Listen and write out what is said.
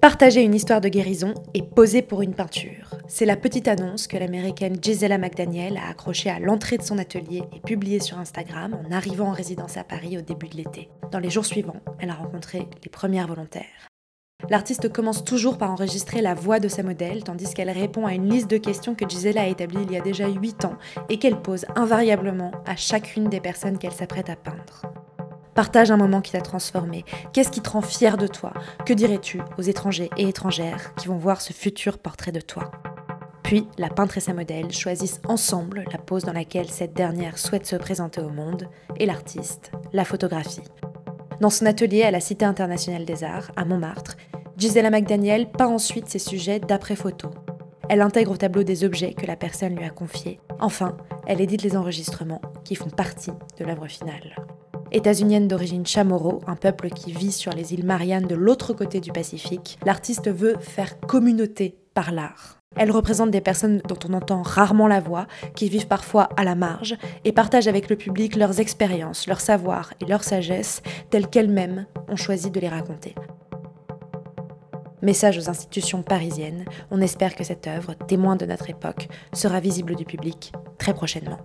Partager une histoire de guérison et poser pour une peinture. C'est la petite annonce que l'américaine Gisela McDaniel a accrochée à l'entrée de son atelier et publiée sur Instagram en arrivant en résidence à Paris au début de l'été. Dans les jours suivants, elle a rencontré les premières volontaires. L'artiste commence toujours par enregistrer la voix de sa modèle, tandis qu'elle répond à une liste de questions que Gisela a établie il y a déjà 8 ans et qu'elle pose invariablement à chacune des personnes qu'elle s'apprête à peindre. Partage un moment qui t'a transformé. Qu'est-ce qui te rend fier de toi? Que dirais-tu aux étrangers et étrangères qui vont voir ce futur portrait de toi? Puis, la peintre et sa modèle choisissent ensemble la pose dans laquelle cette dernière souhaite se présenter au monde, et l'artiste la photographie. Dans son atelier à la Cité internationale des arts, à Montmartre, Gisela McDaniel peint ensuite ses sujets d'après-photo. Elle intègre au tableau des objets que la personne lui a confiés. Enfin, elle édite les enregistrements qui font partie de l'œuvre finale. États-unienne d'origine chamorro, un peuple qui vit sur les îles Mariannes de l'autre côté du Pacifique, l'artiste veut faire communauté par l'art. Elle représente des personnes dont on entend rarement la voix, qui vivent parfois à la marge et partagent avec le public leurs expériences, leurs savoirs et leur sagesse, telles qu'elles-mêmes ont choisi de les raconter. Message aux institutions parisiennes, on espère que cette œuvre, témoin de notre époque, sera visible du public très prochainement.